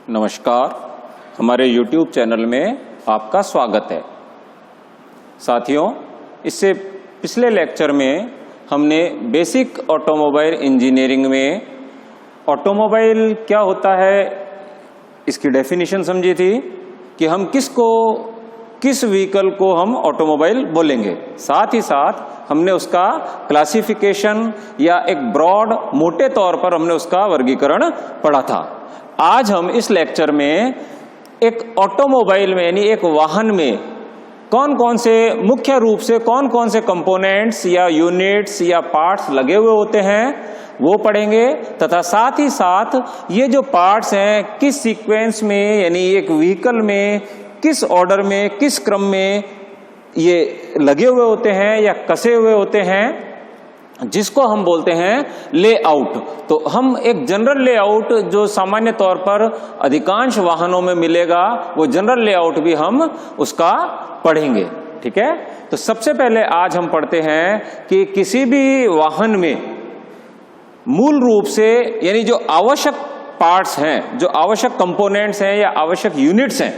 नमस्कार, हमारे YouTube channel में आपका स्वागत है। साथियों, इससे पिछले लेक्चर में हमने बेसिक ऑटोमोबाइल इंजीनियरिंग में ऑटोमोबाइल क्या होता है इसकी डेफिनेशन समझी थी कि हम किस व्हीकल को हम ऑटोमोबाइल बोलेंगे। साथ ही साथ हमने उसका क्लासिफिकेशन या एक ब्रॉड मोटे तौर पर हमने उसका वर्गीकरण पढ़ा था। आज हम इस लेक्चर में एक ऑटोमोबाइल में यानी एक वाहन में कौन कौन से मुख्य रूप से कौन कौन से कंपोनेंट्स या यूनिट्स या पार्ट्स लगे हुए होते हैं वो पढ़ेंगे, तथा साथ ही साथ ये जो पार्ट्स हैं किस सीक्वेंस में यानी एक व्हीकल में किस ऑर्डर में किस क्रम में ये लगे हुए होते हैं या कसे हुए होते हैं, जिसको हम बोलते हैं लेआउट। तो हम एक जनरल लेआउट जो सामान्य तौर पर अधिकांश वाहनों में मिलेगा वो जनरल लेआउट भी हम उसका पढ़ेंगे। ठीक है, तो सबसे पहले आज हम पढ़ते हैं कि किसी भी वाहन में मूल रूप से यानी जो आवश्यक पार्ट्स हैं, जो आवश्यक कंपोनेंट्स हैं या आवश्यक यूनिट्स हैं,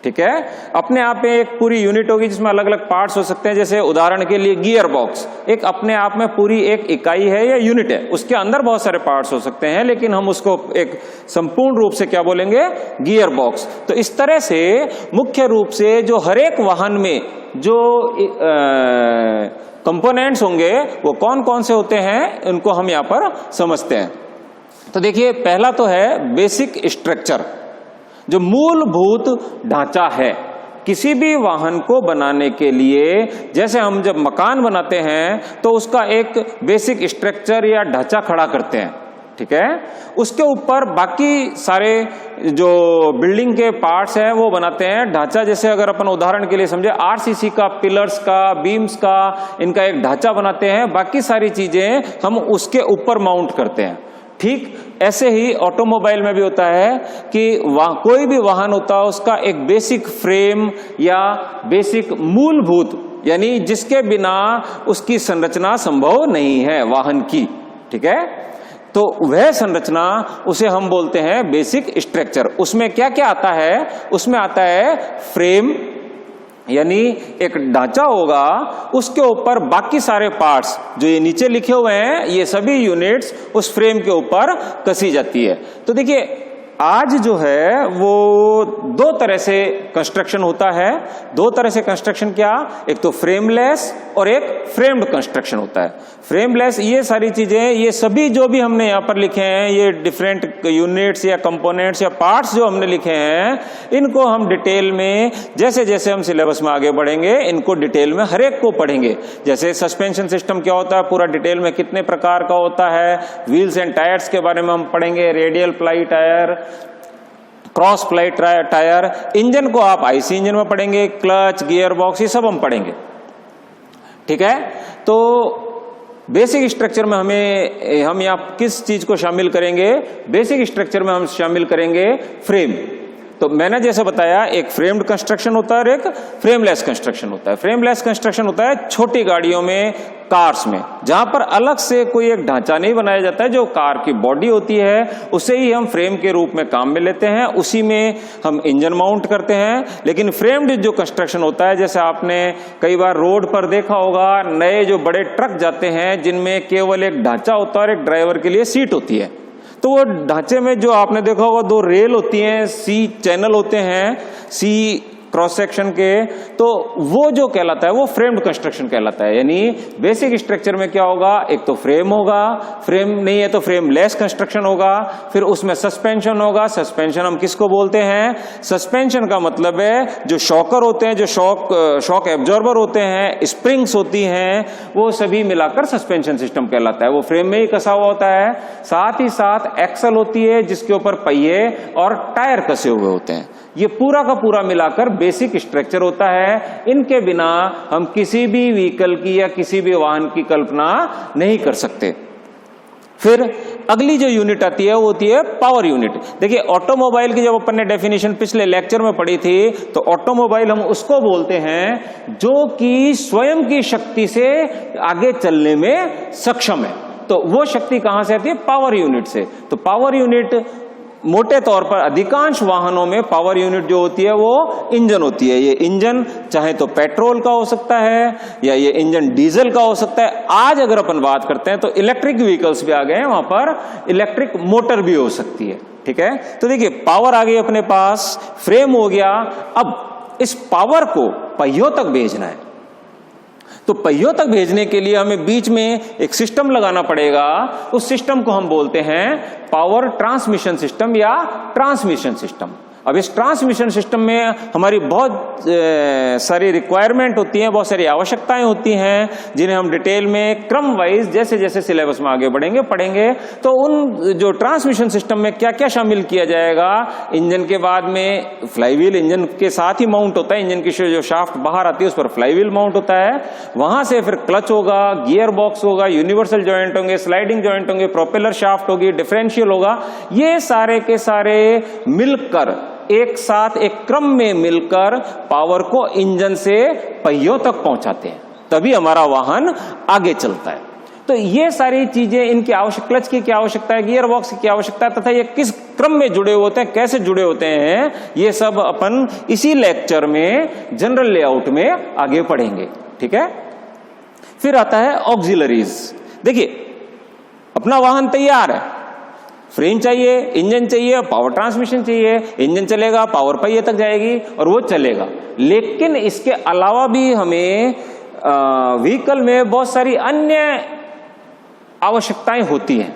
ठीक है, अपने आप में एक पूरी यूनिट होगी जिसमें अलग अलग पार्ट्स हो सकते हैं। जैसे उदाहरण के लिए गियर बॉक्स एक अपने आप में पूरी एक इकाई है या यूनिट है, उसके अंदर बहुत सारे पार्ट्स हो सकते हैं, लेकिन हम उसको एक संपूर्ण रूप से क्या बोलेंगे, गियर बॉक्स। तो इस तरह से मुख्य रूप से जो हर एक वाहन में जो कंपोनेंट्स होंगे वो कौन कौन से होते हैं उनको हम यहां पर समझते हैं। तो देखिए, पहला तो है बेसिक स्ट्रक्चर, जो मूलभूत ढांचा है किसी भी वाहन को बनाने के लिए। जैसे हम जब मकान बनाते हैं तो उसका एक बेसिक स्ट्रक्चर या ढांचा खड़ा करते हैं, ठीक है, उसके ऊपर बाकी सारे जो बिल्डिंग के पार्ट्स हैं वो बनाते हैं ढांचा। जैसे अगर अपन उदाहरण के लिए समझे आरसीसी का, पिलर्स का, बीम्स का, इनका एक ढांचा बनाते हैं, बाकी सारी चीजें हम उसके ऊपर माउंट करते हैं। ठीक ऐसे ही ऑटोमोबाइल में भी होता है कि कोई भी वाहन होता है उसका एक बेसिक फ्रेम या बेसिक मूलभूत यानी जिसके बिना उसकी संरचना संभव नहीं है वाहन की। ठीक है, तो वह संरचना उसे हम बोलते हैं बेसिक स्ट्रक्चर। उसमें क्या क्या आता है, उसमें आता है फ्रेम यानी एक ढांचा होगा, उसके ऊपर बाकी सारे पार्ट्स जो ये नीचे लिखे हुए हैं ये सभी यूनिट्स उस फ्रेम के ऊपर कसी जाती है। तो देखिए, आज जो है वो दो तरह से कंस्ट्रक्शन होता है। दो तरह से कंस्ट्रक्शन क्या, एक तो फ्रेमलेस और एक फ्रेम्ड कंस्ट्रक्शन होता है। फ्रेमलेस ये सारी चीजें, ये सभी जो भी हमने यहाँ पर लिखे हैं, ये डिफरेंट यूनिट्स या कंपोनेंट्स या पार्ट्स जो हमने लिखे हैं, इनको हम डिटेल में जैसे जैसे हम सिलेबस में आगे बढ़ेंगे इनको डिटेल में हर एक को पढ़ेंगे। जैसे सस्पेंशन सिस्टम क्या होता है पूरा डिटेल में कितने प्रकार का होता है, व्हील्स एंड टायर्स के बारे में हम पढ़ेंगे, radial ply tyre, cross ply tyre, engine को आप आईसी इंजन में पढ़ेंगे, क्लच, गियर बॉक्स, ये सब हम पढ़ेंगे। ठीक है, तो बेसिक स्ट्रक्चर में हम यहाँ किस चीज को शामिल करेंगे, बेसिक स्ट्रक्चर में हम शामिल करेंगे फ्रेम। तो मैंने जैसे बताया एक फ्रेम्ड कंस्ट्रक्शन होता है और एक फ्रेमलेस कंस्ट्रक्शन होता है। फ्रेमलेस कंस्ट्रक्शन होता है छोटी गाड़ियों में, कार्स में, जहां पर अलग से कोई एक ढांचा नहीं बनाया जाता है। जो कार की बॉडी होती है उसे ही हम फ्रेम के रूप में काम में लेते हैं, उसी में हम इंजन माउंट करते हैं। लेकिन फ्रेम्ड जो कंस्ट्रक्शन होता है, जैसे आपने कई बार रोड पर देखा होगा, नए जो बड़े ट्रक जाते हैं जिनमें केवल एक ढांचा होता है और एक ड्राइवर के लिए सीट होती है, तो वो ढांचे में जो आपने देखा होगा दो रेल होती हैं, सी चैनल होते हैं, सी क्रॉस सेक्शन के, तो वो जो कहलाता है वो फ्रेम्ड कंस्ट्रक्शन कहलाता है। यानी बेसिक स्ट्रक्चर में क्या होगा, एक तो फ्रेम होगा, फ्रेम नहीं है तो फ्रेमलेस कंस्ट्रक्शन होगा, फिर उसमें सस्पेंशन होगा। सस्पेंशन हम किसको बोलते हैं, सस्पेंशन का मतलब है जो शॉकर होते हैं, जो शॉक एब्जॉर्बर होते हैं, स्प्रिंग्स होती हैं, वो सभी मिलाकर सस्पेंशन सिस्टम कहलाता है। वो फ्रेम में ही कसा हुआ होता है। साथ ही साथ एक्सल होती है जिसके ऊपर पहिए और टायर कसे हुए होते हैं। ये पूरा का पूरा मिलाकर बेसिक स्ट्रक्चर होता है। इनके बिना हम किसी भी व्हीकल की या किसी भी वाहन की कल्पना नहीं कर सकते। फिर अगली जो यूनिट आती है वो होती है पावर यूनिट। देखिए, ऑटोमोबाइल की जब अपन ने डेफिनेशन पिछले लेक्चर में पढ़ी थी, तो ऑटोमोबाइल हम उसको बोलते हैं जो कि स्वयं की शक्ति से आगे चलने में सक्षम है। तो वो शक्ति कहां से आती है, पावर यूनिट से। तो पावर यूनिट मोटे तौर पर अधिकांश वाहनों में पावर यूनिट जो होती है वो इंजन होती है। ये इंजन चाहे तो पेट्रोल का हो सकता है या ये इंजन डीजल का हो सकता है। आज अगर अपन बात करते हैं तो इलेक्ट्रिक व्हीकल्स भी आ गए हैं, वहां पर इलेक्ट्रिक मोटर भी हो सकती है। ठीक है, तो देखिए पावर आ गई अपने पास, फ्रेम हो गया। अब इस पावर को पहियों तक भेजना है, तो पहियों तक भेजने के लिए हमें बीच में एक सिस्टम लगाना पड़ेगा। उस सिस्टम को हम बोलते हैं पावर ट्रांसमिशन सिस्टम या ट्रांसमिशन सिस्टम। अब इस ट्रांसमिशन सिस्टम में हमारी बहुत सारी रिक्वायरमेंट होती हैं, बहुत सारी आवश्यकताएं होती हैं, जिन्हें हम डिटेल में क्रम वाइज जैसे जैसे सिलेबस में आगे बढ़ेंगे पढ़ेंगे। तो उन जो ट्रांसमिशन सिस्टम में क्या क्या शामिल किया जाएगा, इंजन के बाद में फ्लाईव्हील इंजन के साथ ही माउंट होता है, इंजन की जो शाफ्ट बाहर आती है उस पर फ्लाईव्हील माउंट होता है। वहां से फिर क्लच होगा, गियर बॉक्स होगा, यूनिवर्सल जॉइंट होंगे, स्लाइडिंग जॉइंट होंगे, प्रोपेलर शाफ्ट होगी, डिफरेंशियल होगा। ये सारे के सारे मिलकर एक साथ एक क्रम में मिलकर पावर को इंजन से पहियों तक पहुंचाते हैं, तभी हमारा वाहन आगे चलता है। तो ये सारी चीजें, इनकी आवश्यक, क्लच की क्या आवश्यकता है, गियर बॉक्स की क्या आवश्यकता है, तथा ये किस क्रम में जुड़े होते हैं, कैसे जुड़े होते हैं, ये सब अपन इसी लेक्चर में जनरल लेआउट में आगे पढ़ेंगे। ठीक है, फिर आता है ऑक्सिलरीज। देखिए अपना वाहन तैयार है, फ्रेम चाहिए, इंजन चाहिए, पावर ट्रांसमिशन चाहिए, इंजन चलेगा, पावर पहिए तक जाएगी और वो चलेगा। लेकिन इसके अलावा भी हमें व्हीकल में बहुत सारी अन्य आवश्यकताएं होती हैं।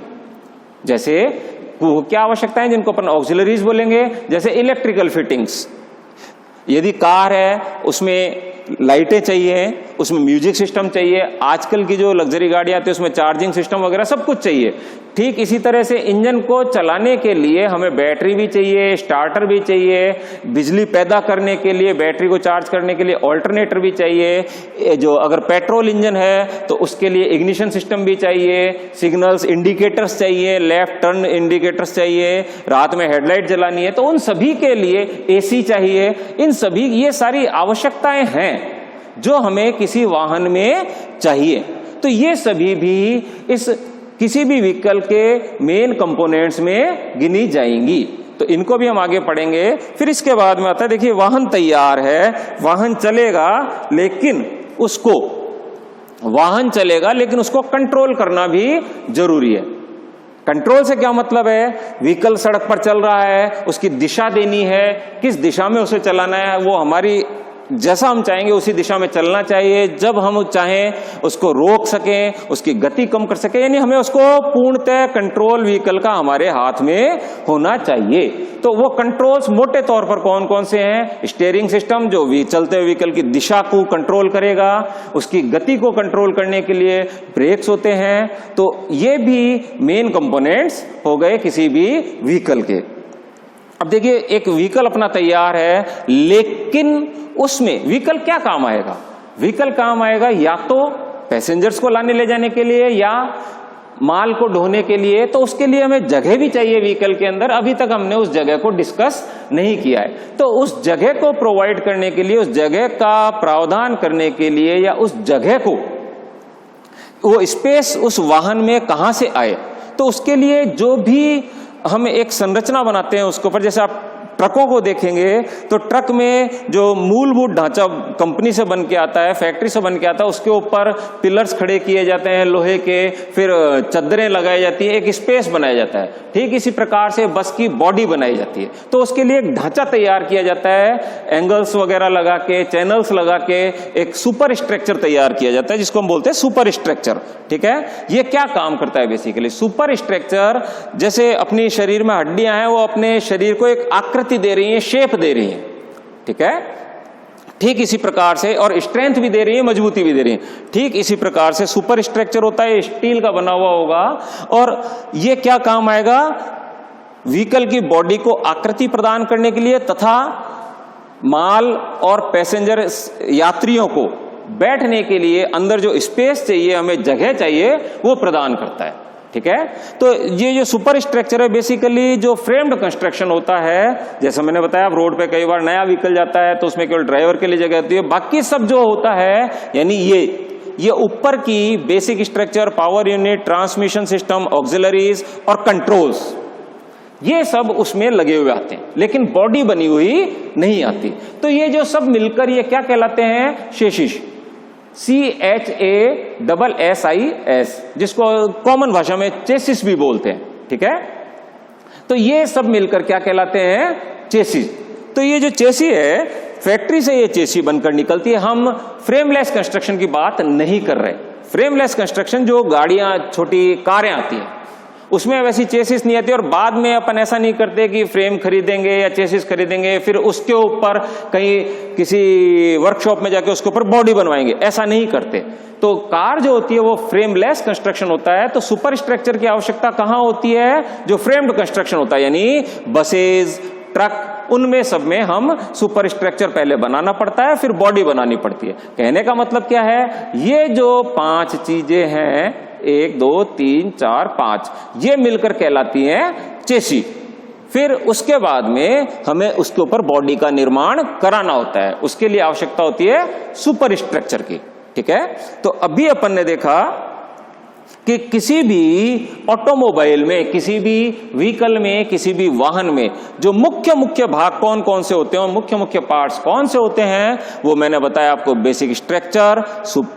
जैसे वो क्या आवश्यकताएं जिनको अपन ऑक्सिलरीज बोलेंगे, जैसे इलेक्ट्रिकल फिटिंग्स। यदि कार है उसमें लाइटें चाहिए, उसमें म्यूजिक सिस्टम चाहिए, आजकल की जो लग्जरी गाड़ी आती है उसमें चार्जिंग सिस्टम वगैरह सब कुछ चाहिए। ठीक इसी तरह से इंजन को चलाने के लिए हमें बैटरी भी चाहिए, स्टार्टर भी चाहिए, बिजली पैदा करने के लिए, बैटरी को चार्ज करने के लिए ऑल्टरनेटर भी चाहिए। जो अगर पेट्रोल इंजन है तो उसके लिए इग्निशन सिस्टम भी चाहिए, सिग्नल्स, इंडिकेटर्स चाहिए, लेफ्ट टर्न इंडिकेटर्स चाहिए, रात में हेडलाइट जलानी है तो उन सभी के लिए एसी चाहिए। इन सभी, ये सारी आवश्यकताएं हैं जो हमें किसी वाहन में चाहिए। तो ये सभी भी इस किसी भी व्हीकल के मेन कंपोनेंट्स में गिनी जाएंगी। तो इनको भी हम आगे पढ़ेंगे। फिर इसके बाद में आता है, देखिए वाहन तैयार है, वाहन चलेगा, लेकिन उसको कंट्रोल करना भी जरूरी है। कंट्रोल से क्या मतलब है, व्हीकल सड़क पर चल रहा है, उसकी दिशा देनी है, किस दिशा में उसे चलाना है, वो हमारी जैसा हम चाहेंगे उसी दिशा में चलना चाहिए। जब हम चाहें उसको रोक सकें, उसकी गति कम कर सकें, यानी हमें उसको पूर्णतः कंट्रोल व्हीकल का हमारे हाथ में होना चाहिए। तो वो कंट्रोल्स मोटे तौर पर कौन कौन से हैं, स्टीयरिंग सिस्टम जो चलते हुए व्हीकल की दिशा को कंट्रोल करेगा, उसकी गति को कंट्रोल करने के लिए ब्रेक्स होते हैं। तो ये भी मेन कंपोनेंट्स हो गए किसी भी व्हीकल के। अब देखिए एक व्हीकल अपना तैयार है, लेकिन उसमें व्हीकल क्या काम आएगा, व्हीकल काम आएगा या तो पैसेंजर्स को लाने ले जाने के लिए या माल को ढोने के लिए। तो उसके लिए हमें जगह भी चाहिए व्हीकल के अंदर। अभी तक हमने उस जगह को डिस्कस नहीं किया है। तो उस जगह को प्रोवाइड करने के लिए, उस जगह का प्रावधान करने के लिए, या उस जगह को, वो स्पेस उस वाहन में कहां से आए, तो उसके लिए जो भी हम एक संरचना बनाते हैं उसके ऊपर, जैसे आप ट्रकों को देखेंगे तो ट्रक में जो मूलभूत ढांचा कंपनी से बन के आता है, फैक्ट्री से बन के आता है, उसके ऊपर पिलर्स खड़े किए जाते हैं लोहे के, फिर चद्दरें लगाई जाती है, एक स्पेस बनाया जाता है। ठीक इसी प्रकार से बस की बॉडी बनाई जाती है। तो उसके लिए एक ढांचा तैयार किया जाता है, एंगल्स वगैरह लगा के, चैनल्स लगा के एक सुपर स्ट्रक्चर तैयार किया जाता है, जिसको हम बोलते हैं सुपर स्ट्रक्चर। ठीक है, ये क्या काम करता है बेसिकली, सुपर स्ट्रक्चर जैसे अपनी शरीर में हड्डियां हैं, वो अपने शरीर को एक आकृति दे रही है, शेप दे रही है। ठीक है, ठीक इसी प्रकार से, और स्ट्रेंथ भी दे रही है, मजबूती भी दे रही है। ठीक इसी प्रकार से सुपर स्ट्रक्चर होता है, स्टील का बना हुआ होगा, और ये क्या काम आएगा, व्हीकल की बॉडी को आकृति प्रदान करने के लिए, तथा माल और पैसेंजर यात्रियों को बैठने के लिए अंदर जो स्पेस चाहिए, हमें जगह चाहिए, वो प्रदान करता है। ठीक है, तो ये जो सुपर स्ट्रक्चर है बेसिकली जो फ्रेम्ड कंस्ट्रक्शन होता है, जैसा मैंने बताया, आप रोड पे कई बार नया व्हीकल जाता है तो उसमें केवल ड्राइवर के लिए जगह होती है, बाकी सब जो होता है, यानी ये ऊपर की basic structure, power unit, transmission system, auxiliaries और कंट्रोल्स, ये सब उसमें लगे हुए आते हैं, लेकिन बॉडी बनी हुई नहीं आती। तो ये जो सब मिलकर ये क्या कहलाते हैं? चेसिस, CHASSIS, जिसको कॉमन भाषा में चेसिस भी बोलते हैं। ठीक है, तो ये सब मिलकर क्या कहलाते हैं? चेसिस। तो ये जो चेसी है, फैक्ट्री से ये चेसी बनकर निकलती है। हम फ्रेमलेस कंस्ट्रक्शन की बात नहीं कर रहे। फ्रेमलेस कंस्ट्रक्शन जो गाड़ियां, छोटी कारें आती हैं, उसमें वैसी चेसिस नहीं आती। और बाद में अपन ऐसा नहीं करते कि फ्रेम खरीदेंगे या चेसिस खरीदेंगे, फिर उसके ऊपर कहीं किसी वर्कशॉप में जाके उसके ऊपर बॉडी बनवाएंगे, ऐसा नहीं करते। तो कार जो होती है वो फ्रेमलेस कंस्ट्रक्शन होता है। तो सुपर स्ट्रक्चर की आवश्यकता कहां होती है? जो फ्रेम्ड कंस्ट्रक्शन होता है, यानी बसेज, ट्रक, उनमें सब में हम सुपर स्ट्रक्चर पहले बनाना पड़ता है, फिर बॉडी बनानी पड़ती है। कहने का मतलब क्या है? ये जो 5 चीजें हैं, 1 2 3 4 5, ये मिलकर कहलाती हैं चेसी। फिर उसके बाद में हमें उसके ऊपर बॉडी का निर्माण कराना होता है, उसके लिए आवश्यकता होती है सुपर स्ट्रक्चर की। ठीक है, तो अभी अपन ने देखा कि किसी भी ऑटोमोबाइल में, किसी भी व्हीकल में, किसी भी वाहन में जो मुख्य मुख्य भाग कौन कौन से होते हैं और मुख्य मुख्य पार्ट्स कौन से होते हैं, वो मैंने बताया आपको। Basic structure,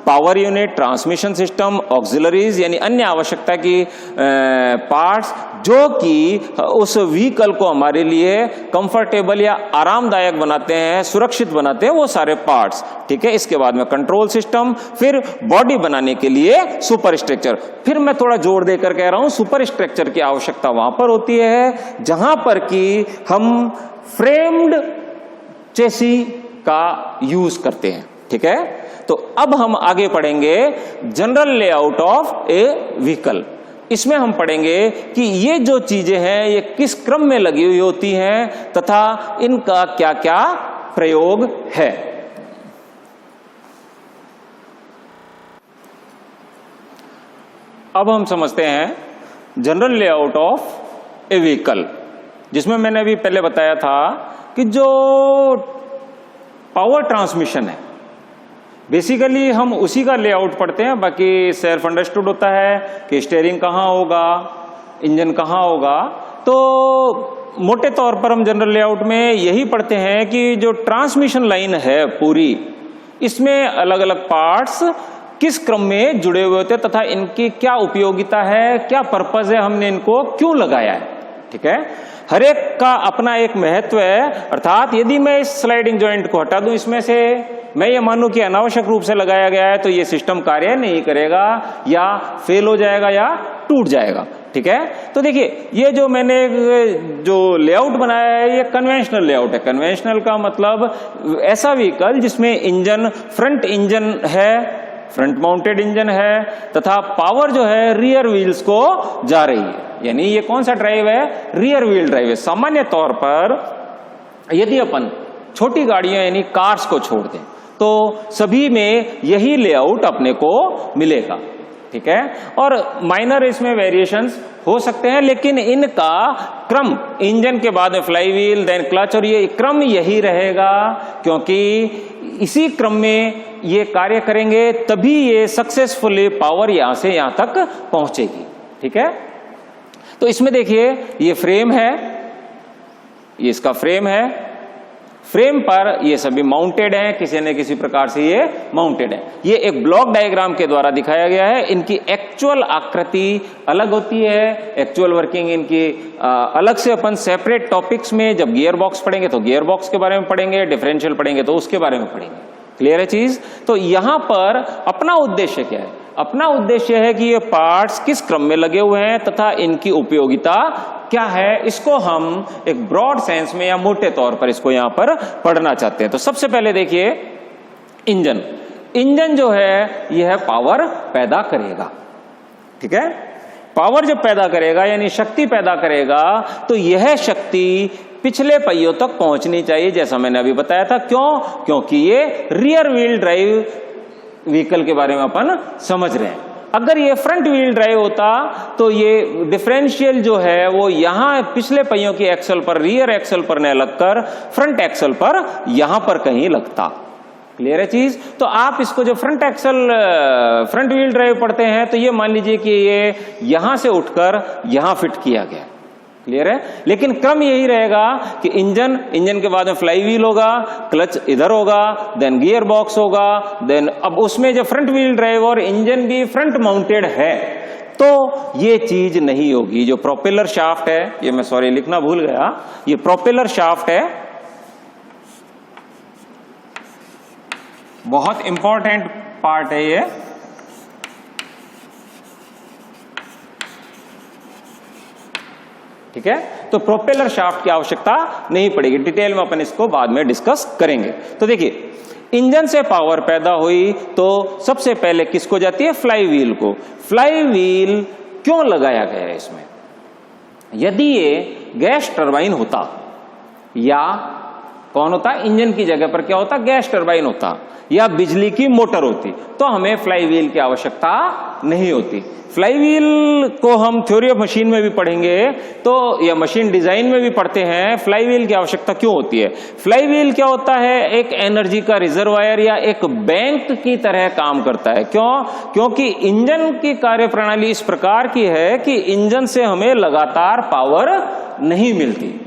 power unit, transmission system, auxiliaries यानी अन्य आवश्यकता की पार्ट्स, जो कि उस व्हीकल को हमारे लिए कंफर्टेबल या आरामदायक बनाते हैं, सुरक्षित बनाते हैं, वो सारे पार्ट्स। ठीक है, इसके बाद में कंट्रोल सिस्टम, फिर बॉडी बनाने के लिए सुपर स्ट्रक्चर। फिर मैं थोड़ा जोर देकर कह रहा हूं, सुपर स्ट्रक्चर की आवश्यकता वहां पर होती है जहां पर कि हम फ्रेम्ड चेसी का यूज करते हैं। ठीक है, तो अब हम आगे पढ़ेंगे general layout of A vehicle. इसमें हम पढ़ेंगे कि ये जो चीजें हैं ये किस क्रम में लगी हुई होती हैं तथा इनका क्या क्या प्रयोग है। अब हम समझते हैं general layout of A vehicle, जिसमें मैंने अभी पहले बताया था कि जो पावर ट्रांसमिशन है, बेसिकली हम उसी का लेआउट पढ़ते हैं। बाकी सेल्फ अंडरस्टूड होता है कि स्टीयरिंग कहाँ होगा, इंजन कहाँ होगा। तो मोटे तौर पर हम जनरल लेआउट में यही पढ़ते हैं कि जो ट्रांसमिशन लाइन है पूरी, इसमें अलग अलग पार्ट्स किस क्रम में जुड़े हुए होते हैं तथा इनकी क्या उपयोगिता है, क्या पर्पज है, हमने इनको क्यों लगाया है। ठीक है, हर एक का अपना एक महत्व है। अर्थात यदि मैं इस स्लाइडिंग जॉइंट को हटा दूं इसमें से, मैं ये मानूं कि अनावश्यक रूप से लगाया गया है, तो ये सिस्टम कार्य नहीं करेगा या फेल हो जाएगा या टूट जाएगा। ठीक है, तो देखिए ये जो मैंने जो लेआउट बनाया है ये कन्वेंशनल लेआउट है। कन्वेंशनल का मतलब ऐसा व्हीकल जिसमें इंजन, फ्रंट इंजन है, फ्रंट माउंटेड इंजन है, तथा पावर जो है रियर व्हील्स को जा रही है। यानी ये कौन सा ड्राइव है? रियर व्हील ड्राइव है। सामान्य तौर पर यदि अपन छोटी गाड़ियां यानी कार्स को छोड़ दें तो सभी में यही लेआउट अपने को मिलेगा। ठीक है, और माइनर इसमें वेरिएशंस हो सकते हैं, लेकिन इनका क्रम, इंजन के बाद में फ्लाई व्हील, देन क्लच, और ये क्रम यही रहेगा, क्योंकि इसी क्रम में ये कार्य करेंगे तभी ये सक्सेसफुली पावर यहां से यहां तक पहुंचेगी। ठीक है, तो इसमें देखिए ये फ्रेम है, ये इसका फ्रेम है, फ्रेम पर ये सभी माउंटेड हैं, किसी न किसी प्रकार से ये माउंटेड है। ये एक ब्लॉक डायग्राम के द्वारा दिखाया गया है। इनकी एक्चुअल आकृति अलग होती है, एक्चुअल वर्किंग इनकी अलग से अपन सेपरेट टॉपिक्स में जब गियर बॉक्स पढ़ेंगे तो गियर बॉक्स के बारे में पढ़ेंगे, डिफरेंशियल पढ़ेंगे तो उसके बारे में पढ़ेंगे। क्लियर है चीज? तो यहां पर अपना उद्देश्य क्या है? अपना उद्देश्य है कि ये पार्ट्स किस क्रम में लगे हुए हैं तथा इनकी उपयोगिता क्या है, इसको हम एक ब्रॉड सेंस में या मोटे तौर पर इसको यहां पर पढ़ना चाहते हैं। तो सबसे पहले देखिए इंजन। इंजन जो है यह पावर पैदा करेगा। ठीक है, पावर जब पैदा करेगा यानी शक्ति पैदा करेगा, तो यह शक्ति पिछले पहियों तक पहुंचनी चाहिए, जैसा मैंने अभी बताया था। क्यों? क्योंकि ये रियर व्हील ड्राइव व्हीकल के बारे में अपन समझ रहे हैं। अगर ये फ्रंट व्हील ड्राइव होता तो ये डिफरेंशियल जो है वो यहां पिछले पहियों की एक्सल पर, रियर एक्सल पर न लगकर फ्रंट एक्सल पर यहां पर कहीं लगता। क्लियर है चीज? तो आप इसको जो front axle, front wheel drive पढ़ते हैं तो ये मान लीजिए कि ये यहां से उठकर यहां फिट किया गया। क्लियर है? लेकिन क्रम यही रहेगा कि इंजन के बाद में फ्लाई व्हील होगा, क्लच इधर होगा, देन गियर बॉक्स होगा, देन अब उसमें जो फ्रंट व्हील ड्राइव और इंजन भी फ्रंट माउंटेड है, तो ये चीज नहीं होगी। जो प्रोपेलर शाफ्ट है, ये मैं सॉरी लिखना भूल गया, ये प्रोपेलर शाफ्ट है, बहुत इंपॉर्टेंट पार्ट है ये। ठीक है, तो प्रोपेलर शाफ्ट की आवश्यकता नहीं पड़ेगी, डिटेल में अपन इसको बाद में डिस्कस करेंगे। तो देखिए, इंजन से पावर पैदा हुई तो सबसे पहले किसको जाती है? फ्लाई व्हील को। फ्लाई व्हील क्यों लगाया गया है इसमें? यदि ये गैस टरबाइन होता या कौन होता, इंजन की जगह पर क्या होता, गैस टरबाइन होता या बिजली की मोटर होती, तो हमें फ्लाई व्हील की आवश्यकता नहीं होती। फ्लाई व्हील को हम थ्योरी ऑफ मशीन में भी पढ़ेंगे तो, या मशीन डिजाइन में भी पढ़ते हैं, फ्लाई व्हील की आवश्यकता क्यों होती है। फ्लाई व्हील क्या होता है? एक एनर्जी का रिजर्वायर या एक बैंक की तरह काम करता है। क्यों? क्योंकि इंजन की कार्यप्रणाली इस प्रकार की है कि इंजन से हमें लगातार पावर नहीं मिलती।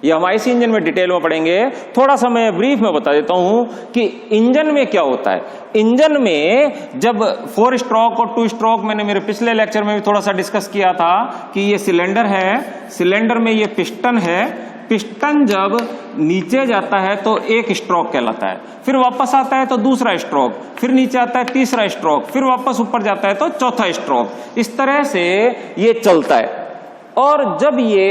ये हम आईसी इंजन में डिटेल में पढ़ेंगे, थोड़ा सा मैं ब्रीफ में बता देता हूं कि इंजन में क्या होता है। इंजन में जब 4 स्ट्रोक और 2 स्ट्रोक, मैंने मेरे पिछले लेक्चर में भी थोड़ा सा डिस्कस किया था कि ये सिलेंडर है, सिलेंडर में ये पिस्टन है, पिस्टन जब नीचे जाता है तो एक स्ट्रोक कहलाता है, फिर वापस आता है तो दूसरा स्ट्रोक, फिर नीचे आता है तीसरा स्ट्रोक, फिर वापस ऊपर जाता है तो चौथा स्ट्रोक। इस तरह से ये चलता है। और जब ये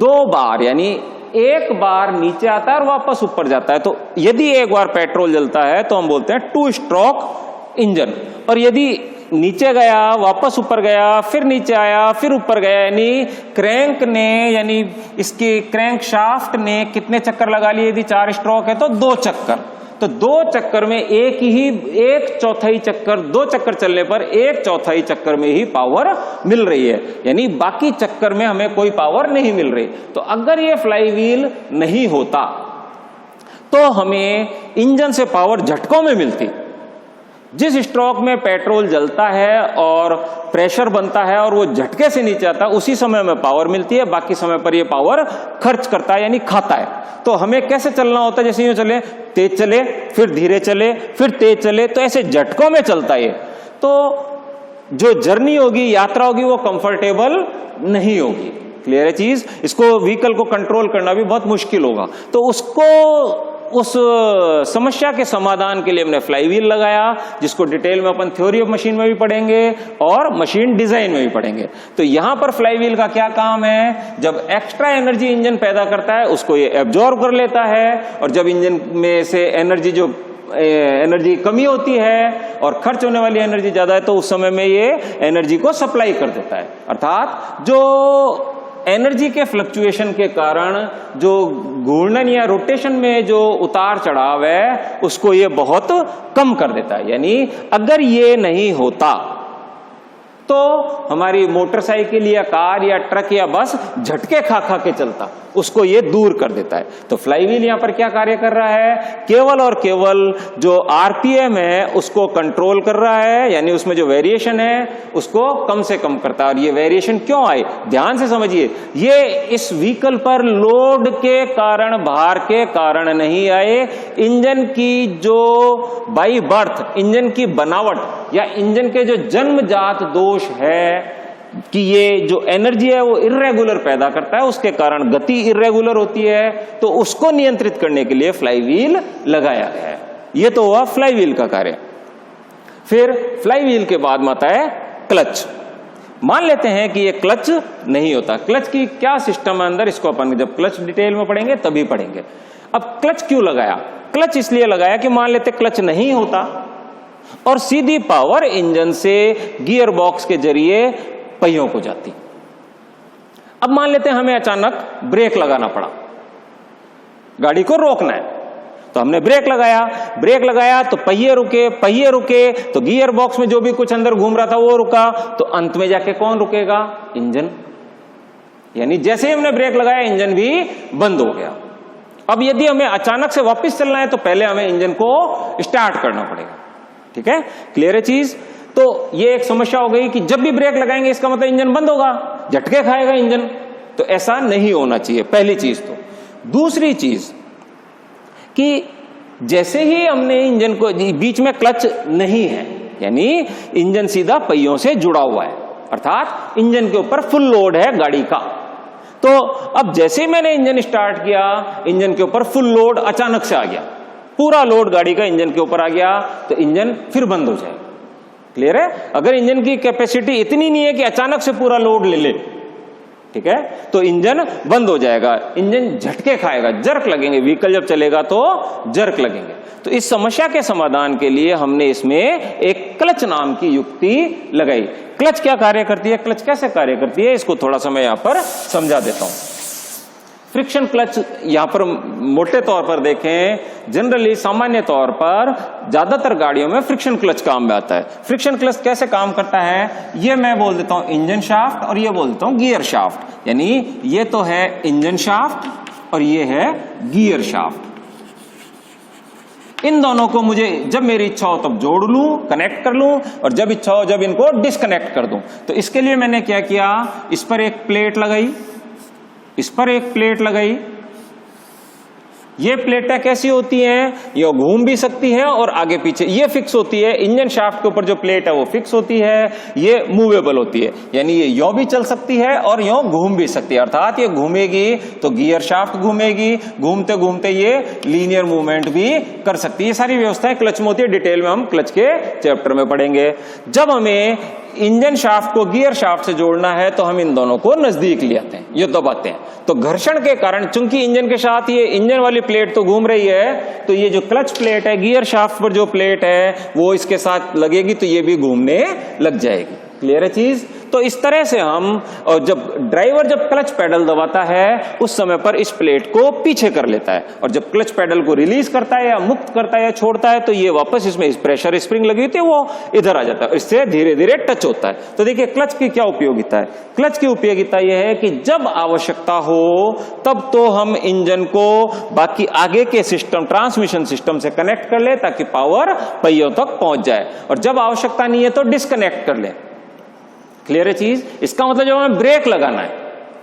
2 बार, यानी एक बार नीचे आता है और वापस ऊपर जाता है, तो यदि एक बार पेट्रोल जलता है तो हम बोलते हैं 2 स्ट्रोक इंजन। और यदि नीचे गया, वापस ऊपर गया, फिर नीचे आया, फिर ऊपर गया, यानी क्रैंक ने, यानी इसके क्रैंक शाफ्ट ने कितने चक्कर लगा लिए? यदि 4 स्ट्रोक है तो 2 चक्कर, तो 2 चक्कर में एक चौथाई चक्कर, 2 चक्कर चलने पर 1/4 चक्कर में ही पावर मिल रही है, यानी बाकी चक्कर में हमें कोई पावर नहीं मिल रही। तो अगर ये फ्लाई व्हील नहीं होता तो हमें इंजन से पावर झटकों में मिलती। जिस स्ट्रोक में पेट्रोल जलता है और प्रेशर बनता है और वो झटके से नीचे आता है, उसी समय में पावर मिलती है, बाकी समय पर ये पावर खर्च करता है, यानी खाता है। तो हमें कैसे चलना होता है? जैसे यूं चले, तेज चले, फिर धीरे चले, फिर तेज चले, तो ऐसे झटकों में चलता है। तो जो जर्नी होगी, यात्रा होगी, वो कंफर्टेबल नहीं होगी। क्लियर है चीज? इसको व्हीकल को कंट्रोल करना भी बहुत मुश्किल होगा। तो उस समस्या के समाधान के लिए हमने फ्लाई व्हील लगाया, जिसको डिटेल में अपन थ्योरी ऑफ मशीन में भी पढ़ेंगे और मशीन डिजाइन में भी पढ़ेंगे। तो यहां पर फ्लाई व्हील का क्या काम है? जब एक्स्ट्रा एनर्जी इंजन पैदा करता है उसको ये एब्जॉर्ब कर लेता है, और जब इंजन में से एनर्जी कमी होती है और खर्च होने वाली एनर्जी ज्यादा है, तो उस समय में ये एनर्जी को सप्लाई कर देता है। अर्थात जो एनर्जी के फ्लक्चुएशन के कारण जो घूर्णन या रोटेशन में जो उतार चढ़ाव है, उसको ये बहुत कम कर देता है। यानी अगर ये नहीं होता तो हमारी मोटरसाइकिल या कार या ट्रक या बस झटके खा खा के चलता, उसको ये दूर कर देता है। तो फ्लाई व्हील यहां पर क्या कार्य कर रहा है? केवल और केवल जो आरपीएम है उसको कंट्रोल कर रहा है, यानी उसमें जो वेरिएशन है उसको कम से कम करता है। और ये वेरिएशन क्यों आए, ध्यान से समझिए, ये इस व्हीकल पर लोड के कारण, भार के कारण नहीं आए। इंजन की जो बाई बर्थ, इंजन की बनावट या इंजन के जो जन्मजात दोष है कि ये जो एनर्जी है वो इर्रेगुलर पैदा करता है, उसके कारण गति इर्रेगुलर होती है, तो उसको नियंत्रित करने के लिए फ्लाई व्हील लगाया गया है। ये तो हुआ फ्लाई व्हील का कार्य। फिर फ्लाई व्हील के बाद में आता है क्लच। मान लेते हैं कि ये क्लच नहीं होता। क्लच की क्या सिस्टम है अंदर, इसको अपन जब क्लच डिटेल में पढ़ेंगे तभी पढ़ेंगे। अब क्लच क्यों लगाया? क्लच इसलिए लगाया कि मान लेते क्लच नहीं होता और सीधी पावर इंजन से गियर बॉक्स के जरिए पहियों को जाती। अब मान लेते हैं हमें अचानक ब्रेक लगाना पड़ा, गाड़ी को रोकना है, तो हमने ब्रेक लगाया तो पहिए रुके तो गियर बॉक्स में जो भी कुछ अंदर घूम रहा था वो रुका, तो अंत में जाके कौन रुकेगा? इंजन। यानी जैसे ही हमने ब्रेक लगाया इंजन भी बंद हो गया। अब यदि हमें अचानक से वापस चलना है तो पहले हमें इंजन को स्टार्ट करना पड़ेगा। ठीक है, क्लियर है चीज? तो ये एक समस्या हो गई कि जब भी ब्रेक लगाएंगे इसका मतलब इंजन बंद होगा, झटके खाएगा इंजन। तो ऐसा नहीं होना चाहिए, पहली चीज। तो दूसरी चीज कि जैसे ही हमने इंजन को, बीच में क्लच नहीं है, यानी इंजन सीधा पहियों से जुड़ा हुआ है, अर्थात इंजन के ऊपर फुल लोड है गाड़ी का। तो अब जैसे ही मैंने इंजन स्टार्ट किया, इंजन के ऊपर फुल लोड अचानक से आ गया, पूरा लोड गाड़ी का इंजन के ऊपर आ गया, तो इंजन फिर बंद हो जाएगा। क्लियर है? अगर इंजन की कैपेसिटी इतनी नहीं है कि अचानक से पूरा लोड ले ले, ठीक है, तो इंजन बंद हो जाएगा, इंजन झटके खाएगा, जर्क लगेंगे, व्हीकल जब चलेगा तो जर्क लगेंगे। तो इस समस्या के समाधान के लिए हमने इसमें एक क्लच नाम की युक्ति लगाई। क्लच क्या कार्य करती है, क्लच कैसे कार्य करती है, इसको थोड़ा सा मैं यहां पर समझा देता हूं। फ्रिक्शन क्लच यहां पर मोटे तौर पर देखें, जनरली सामान्य तौर पर ज्यादातर गाड़ियों में फ्रिक्शन क्लच काम में आता है। फ्रिक्शन क्लच कैसे काम करता है, ये मैं बोल देता हूं इंजन शाफ्ट और ये बोल देता हूं गियर शाफ्ट। यानी ये तो है इंजन शाफ्ट और ये है गियर शाफ्ट। इन दोनों को मुझे जब मेरी इच्छा हो तब जोड़ लूं, कनेक्ट कर लूं, और जब इच्छा हो जब इनको डिस्कनेक्ट कर दूं। तो इसके लिए मैंने क्या किया, इस पर एक प्लेट लगाई, इस पर एक प्लेट लगाई। ये प्लेटें कैसी होती हैं, ये घूम भी सकती है और आगे पीछे, ये फिक्स होती है। इंजन शाफ्ट के ऊपर जो प्लेट है वो फिक्स होती है, ये मूवेबल होती है, यानी ये यों भी चल सकती है और यों घूम भी सकती है। अर्थात ये घूमेगी तो गियर शाफ्ट घूमेगी, घूमते घूमते ये लीनियर मूवमेंट भी कर सकती है। ये सारी व्यवस्थाएं क्लच में होती है। डिटेल में हम क्लच के चैप्टर में पढ़ेंगे। जब हमें इंजन शाफ्ट को गियर शाफ्ट से जोड़ना है तो हम इन दोनों को नजदीक ले आते हैं, ये दबाते हैं। तो घर्षण के कारण, चूंकि इंजन के साथ ये इंजन वाली प्लेट तो घूम रही है, तो ये जो क्लच प्लेट है, गियर शाफ्ट पर जो प्लेट है वो इसके साथ लगेगी, तो ये भी घूमने लग जाएगी। क्लियर है चीज? तो इस तरह से हम, और जब ड्राइवर जब क्लच पेडल दबाता है उस समय पर इस प्लेट को पीछे कर लेता है, और जब क्लच पेडल को रिलीज करता है या मुक्त करता है या छोड़ता है तो ये वापस इसमें इस प्रेशर स्प्रिंग लगी थी वो इधर आ जाता है, इससे धीरे धीरे टच होता है। तो देखिए क्लच की क्या उपयोगिता है। क्लच की उपयोगिता यह है कि जब आवश्यकता हो तब तो हम इंजन को बाकी आगे के सिस्टम, ट्रांसमिशन सिस्टम से कनेक्ट कर ले ताकि पावर पहियों तक पहुंच जाए, और जब आवश्यकता नहीं है तो डिस्कनेक्ट कर ले। क्लियर है चीज? इसका मतलब जब हमें ब्रेक लगाना है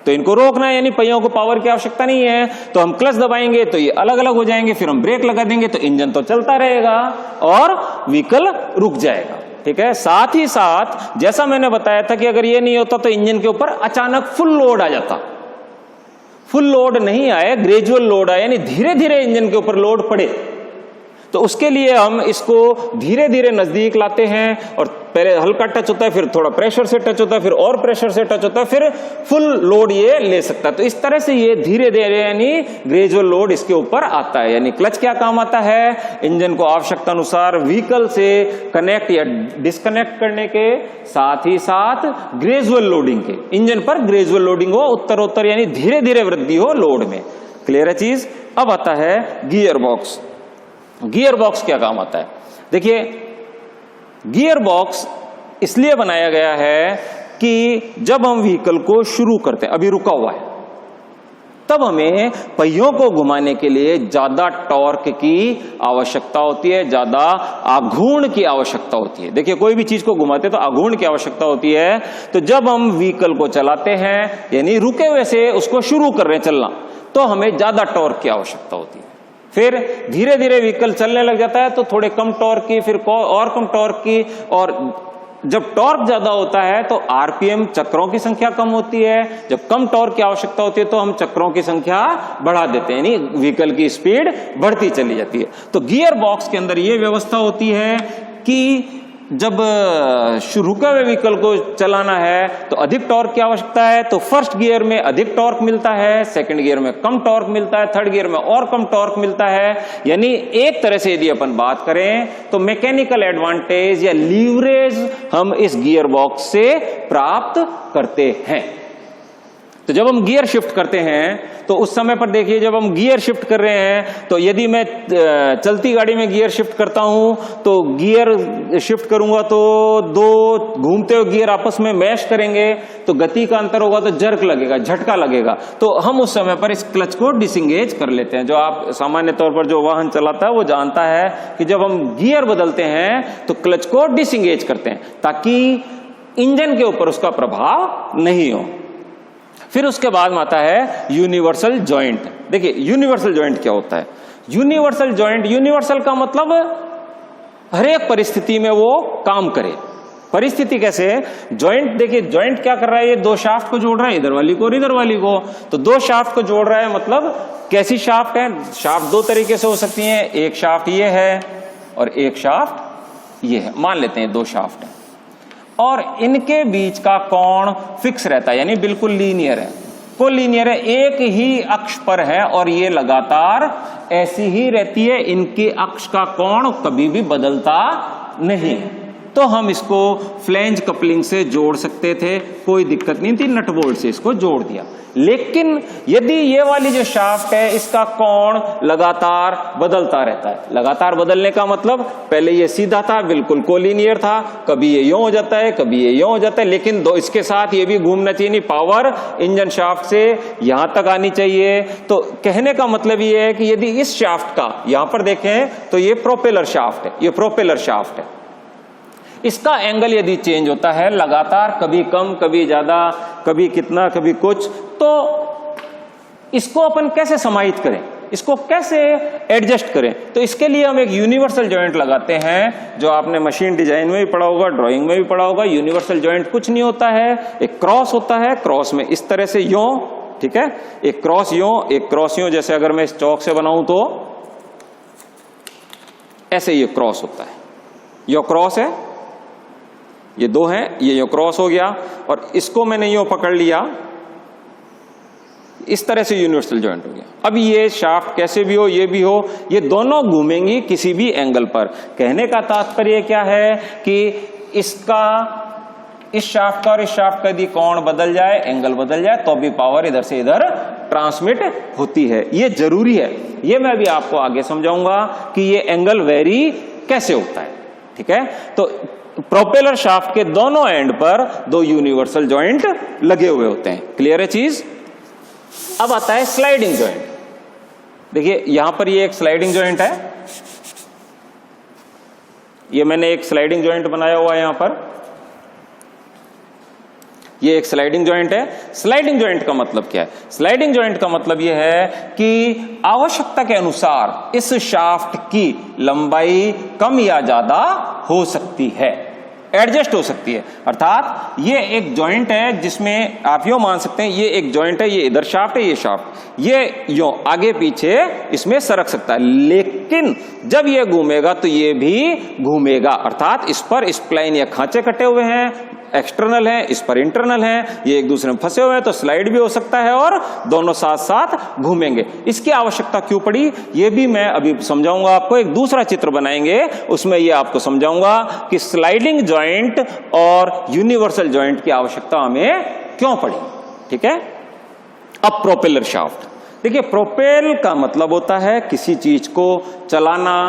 तो इनको रोकना है, यानी पहियों को पावर की आवश्यकता नहीं है, तो हम क्लच दबाएंगे तो ये अलग अलग हो जाएंगे, फिर हम ब्रेक लगा देंगे तो इंजन तो चलता रहेगा और व्हीकल रुक जाएगा। ठीक है? साथ ही साथ जैसा मैंने बताया था कि अगर ये नहीं होता तो इंजन के ऊपर अचानक फुल लोड आ जाता। फुल लोड नहीं आए, ग्रेजुअल लोड आए, यानी धीरे धीरे इंजन के ऊपर लोड पड़े। तो उसके लिए हम इसको धीरे धीरे नजदीक लाते हैं, और पहले हल्का टच होता है, फिर थोड़ा प्रेशर से टच होता है, फिर और प्रेशर से टच होता है, फिर फुल लोड ये ले सकता है। तो इस तरह से ये धीरे धीरे यानी ग्रेजुअल लोड इसके ऊपर आता है। यानी क्लच क्या काम आता है, इंजन को आवश्यकता अनुसार व्हीकल से कनेक्ट या डिस्कनेक्ट करने के, साथ ही साथ ग्रेजुअल लोडिंग के, इंजन पर ग्रेजुअल लोडिंग हो, उत्तरोत्तर यानी धीरे धीरे वृद्धि हो लोड में। क्लियर है चीज? अब आता है गियर बॉक्स। गियर बॉक्स क्या काम आता है? देखिए गियर बॉक्स इसलिए बनाया गया है कि जब हम व्हीकल को शुरू करते हैं, अभी रुका हुआ है, तब हमें पहियों को घुमाने के लिए ज्यादा टॉर्क की आवश्यकता होती है, ज्यादा आघूर्ण की आवश्यकता होती है। देखिए कोई भी चीज को घुमाते तो आघूर्ण की आवश्यकता होती है। तो जब हम व्हीकल को चलाते हैं, यानी रुके हुए से उसको शुरू कर रहे हैं चलना, तो हमें ज्यादा टॉर्क की आवश्यकता होती है। फिर धीरे धीरे व्हीकल चलने लग जाता है तो थोड़े कम टॉर्क की, फिर और कम टॉर्क की, और जब टॉर्क ज्यादा होता है तो आरपीएम, चक्रों की संख्या कम होती है। जब कम टॉर्क की आवश्यकता होती है तो हम चक्रों की संख्या बढ़ा देते हैं, यानी व्हीकल की स्पीड बढ़ती चली जाती है। तो गियर बॉक्स के अंदर यह व्यवस्था होती है कि जब रुके हुए व्हीकल को चलाना है तो अधिक टॉर्क की आवश्यकता है, तो फर्स्ट गियर में अधिक टॉर्क मिलता है, सेकंड गियर में कम टॉर्क मिलता है, थर्ड गियर में और कम टॉर्क मिलता है। यानी एक तरह से यदि अपन बात करें तो मैकेनिकल एडवांटेज या लीवरेज हम इस गियर बॉक्स से प्राप्त करते हैं। तो जब हम गियर शिफ्ट करते हैं तो उस समय पर देखिए, जब हम गियर शिफ्ट कर रहे हैं तो यदि मैं चलती गाड़ी में गियर शिफ्ट करता हूं तो गियर शिफ्ट करूंगा तो दो घूमते हुए गियर आपस में मैश करेंगे तो गति का अंतर होगा, तो जर्क लगेगा, झटका लगेगा। तो हम उस समय पर इस क्लच को डिसंगेज कर लेते हैं। जो आप सामान्य तौर पर जो वाहन चलाता है वो जानता है कि जब हम गियर बदलते हैं तो क्लच को डिसंगेज करते हैं ताकि इंजन के ऊपर उसका प्रभाव नहीं हो। फिर उसके बाद में आता है यूनिवर्सल जॉइंट। देखिए यूनिवर्सल जॉइंट क्या होता है? यूनिवर्सल जॉइंट, यूनिवर्सल का मतलब हर एक परिस्थिति में वो काम करे। परिस्थिति कैसे? जॉइंट, देखिए जॉइंट क्या कर रहा है, ये दो शाफ्ट को जोड़ रहा है, इधर वाली को और इधर वाली को। तो दो शाफ्ट को जोड़ रहा है, मतलब कैसी शाफ्ट है? शाफ्ट दो तरीके से हो सकती हैं, एक शाफ्ट ये है और एक शाफ्ट ये है। मान लेते हैं दो शाफ्ट है और इनके बीच का कोण फिक्स रहता है, यानी बिल्कुल लीनियर है, कोलीनियर है, एक ही अक्ष पर है और ये लगातार ऐसी ही रहती है, इनके अक्ष का कोण कभी भी बदलता नहीं। तो हम इसको फ्लैंज कपलिंग से जोड़ सकते थे, कोई दिक्कत नहीं थी, नट बोल्ट से इसको जोड़ दिया। लेकिन यदि ये वाली जो शाफ्ट है इसका कोण लगातार बदलता रहता है, लगातार बदलने का मतलब पहले ये सीधा था, बिल्कुल कोलिनियर था, कभी ये यूं हो जाता है, कभी ये यूं हो जाता है, लेकिन दो इसके साथ ये भी घूमना चाहिए, पावर इंजन शाफ्ट से यहां तक आनी चाहिए। तो कहने का मतलब ये है कि यदि इस शाफ्ट का यहां पर देखें तो ये प्रोपेलर शाफ्ट है, ये प्रोपेलर शाफ्ट है, इसका एंगल यदि चेंज होता है लगातार, कभी कम कभी ज्यादा, कभी कितना कभी कुछ, तो इसको अपन कैसे समाहित करें, इसको कैसे एडजस्ट करें? तो इसके लिए हम एक यूनिवर्सल जॉइंट लगाते हैं, जो आपने मशीन डिजाइन में भी पढ़ा होगा, ड्राइंग में भी पढ़ा होगा। यूनिवर्सल जॉइंट कुछ नहीं होता है, एक क्रॉस होता है, क्रॉस में इस तरह से यूं, ठीक है, एक क्रॉस यूं, एक क्रॉस यूं, जैसे अगर मैं इस चौक से बनाऊं तो ऐसे ये क्रॉस होता है, यो क्रॉस है, ये दो हैं, ये यो क्रॉस हो गया और इसको मैंने यो पकड़ लिया, इस तरह से यूनिवर्सल जॉइंट हो गया। अब ये शाफ्ट कैसे भी हो, ये भी हो, ये दोनों घूमेंगी किसी भी एंगल पर। कहने का तात्पर्य क्या है कि इसका, इस शाफ्ट का और इस शाफ्ट का यदि कोण बदल जाए, एंगल बदल जाए, तो भी पावर इधर से इधर ट्रांसमिट होती है। ये जरूरी है, ये मैं भी आपको आगे समझाऊंगा कि ये एंगल वेरी कैसे होता है, ठीक है। तो प्रोपेलर शाफ्ट के दोनों एंड पर दो यूनिवर्सल जॉइंट लगे हुए होते हैं। क्लियर है चीज? अब आता है स्लाइडिंग जॉइंट। देखिए यहां पर ये एक स्लाइडिंग जॉइंट है, ये मैंने एक स्लाइडिंग जॉइंट बनाया हुआ है यहां पर, ये एक स्लाइडिंग जॉइंट है। स्लाइडिंग जॉइंट का मतलब क्या है? स्लाइडिंग जॉइंट का मतलब यह है कि आवश्यकता के अनुसार इस शाफ्ट की लंबाई कम या ज्यादा हो सकती है, एडजस्ट हो सकती है। अर्थात ये एक जॉइंट है जिसमें आप यो मान सकते हैं, ये एक जॉइंट है, ये इधर शाफ्ट है, ये शाफ्ट, ये यो आगे पीछे इसमें सरक सकता है, लेकिन जब ये घूमेगा तो ये भी घूमेगा। अर्थात इस पर स्प्लाइन या खांचे कटे हुए हैं, एक्सटर्नल है, इस पर इंटरनल है, ये एक दूसरे में फंसे हुए हैं, तो स्लाइड भी हो सकता है और दोनों साथ साथ घूमेंगे। इसकी आवश्यकता क्यों पड़ी, ये भी मैं अभी समझाऊंगा आपको। एक दूसरा चित्र बनाएंगे, उसमें ये आपको समझाऊंगा कि स्लाइडिंग जॉइंट और यूनिवर्सल जॉइंट की आवश्यकता हमें क्यों पड़ी, ठीक है। अब प्रोपेलर शाफ्ट, देखिए प्रोपेल का मतलब होता है किसी चीज को चलाना,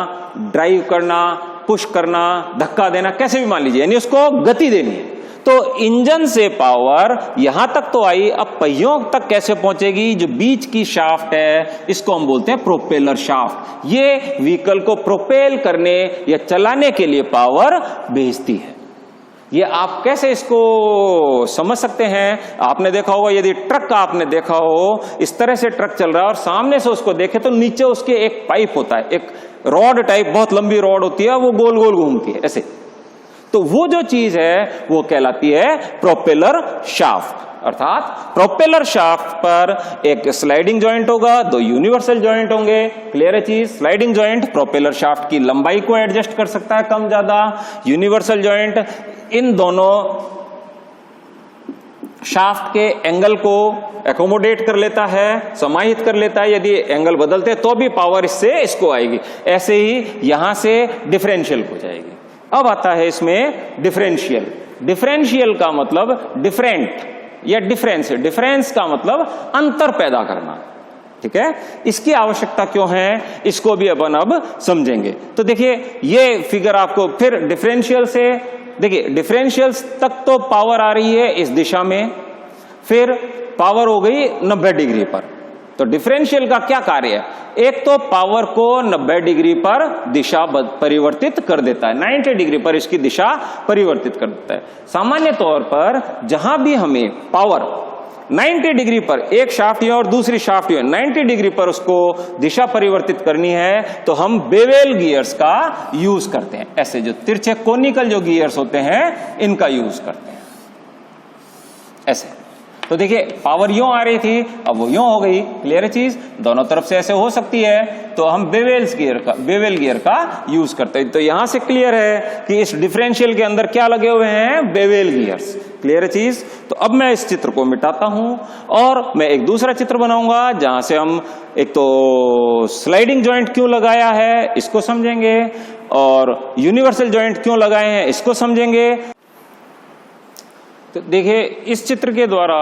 ड्राइव करना, पुश करना, धक्का देना, कैसे भी मान लीजिए, यानी उसको गति देनी है। तो इंजन से पावर यहां तक तो आई, अब पहियों तक कैसे पहुंचेगी? जो बीच की शाफ्ट है इसको हम बोलते हैं प्रोपेलर शाफ्ट। ये व्हीकल को प्रोपेल करने या चलाने के लिए पावर भेजती है। ये आप कैसे इसको समझ सकते हैं? आपने देखा होगा, यदि ट्रक का आपने देखा हो, इस तरह से ट्रक चल रहा है और सामने से उसको देखे तो नीचे उसके एक पाइप होता है, एक रॉड टाइप, बहुत लंबी रॉड होती है, वो गोल गोल घूमती है ऐसे। तो वो जो चीज है वो कहलाती है प्रोपेलर शाफ्ट। अर्थात प्रोपेलर शाफ्ट पर एक स्लाइडिंग जॉइंट होगा, दो यूनिवर्सल जॉइंट होंगे। क्लियर है चीज? स्लाइडिंग जॉइंट प्रोपेलर शाफ्ट की लंबाई को एडजस्ट कर सकता है, कम ज्यादा। यूनिवर्सल जॉइंट इन दोनों शाफ्ट के एंगल को एकोमोडेट कर लेता है, समाहित कर लेता है। यदि एंगल बदलते तो भी पावर इससे इसको आएगी, ऐसे ही यहां से डिफरेंशियल हो जाएगी। अब आता है इसमें डिफरेंशियल। डिफरेंशियल का मतलब डिफरेंट या डिफरेंस, डिफरेंस का मतलब अंतर पैदा करना, ठीक है। इसकी आवश्यकता क्यों है, इसको भी अपन अब समझेंगे। तो देखिए ये फिगर आपको, फिर डिफरेंशियल से देखिए, डिफरेंशियल तक तो पावर आ रही है इस दिशा में, फिर पावर हो गई 90 डिग्री पर। तो डिफरेंशियल का क्या कार्य है? एक तो पावर को 90 डिग्री पर दिशा परिवर्तित कर देता है, 90 डिग्री पर इसकी दिशा परिवर्तित कर देता है। सामान्य तौर पर जहां भी हमें पावर 90 डिग्री पर एक शाफ्ट है और दूसरी शाफ्ट है, 90 डिग्री पर उसको दिशा परिवर्तित करनी है तो हम बेवेल गियर्स का यूज करते हैं। ऐसे जो तिरछे कोनिकल जो गियर्स होते हैं इनका यूज करते हैं ऐसे। तो देखिए पावर यूं आ रही थी, अब वो यूं हो गई। क्लियर है चीज? दोनों तरफ से ऐसे हो सकती है तो हम बेवेल गियर का यूज करते हैं। तो यहां से क्लियर है कि इस डिफरेंशियल के अंदर क्या लगे हुए हैं? Wavell gears. क्लियर है चीज? तो अब मैं इस चित्र को मिटाता हूं और मैं एक दूसरा चित्र बनाऊंगा जहां से हम एक तो स्लाइडिंग जॉइंट क्यों लगाया है इसको समझेंगे और यूनिवर्सल जॉइंट क्यों लगाए हैं इसको समझेंगे। तो देखिए इस चित्र के द्वारा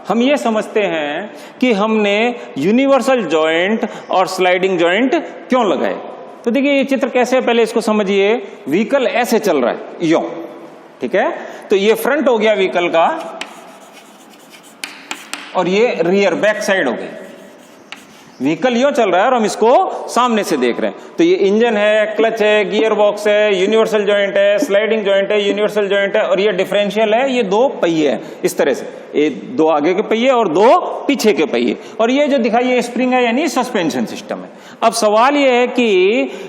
हम ये समझते हैं कि हमने यूनिवर्सल जॉइंट और स्लाइडिंग जॉइंट क्यों लगाए। तो देखिए ये चित्र कैसे है पहले इसको समझिए। व्हीकल ऐसे चल रहा है यो, ठीक है? तो ये फ्रंट हो गया व्हीकल का और ये रियर बैक साइड हो गई। व्हीकल यूं चल रहा है और हम इसको सामने से देख रहे हैं। तो ये इंजन है, क्लच है, गियर बॉक्स है, यूनिवर्सल जॉइंट है, स्लाइडिंग जॉइंट है, यूनिवर्सल जॉइंट है और ये डिफरेंशियल है। ये दो पहिए हैं इस तरह से, ये दो आगे के पहिए और दो पीछे के पहिए और ये जो दिखाई ये स्प्रिंग है यानी सस्पेंशन सिस्टम है। अब सवाल ये है कि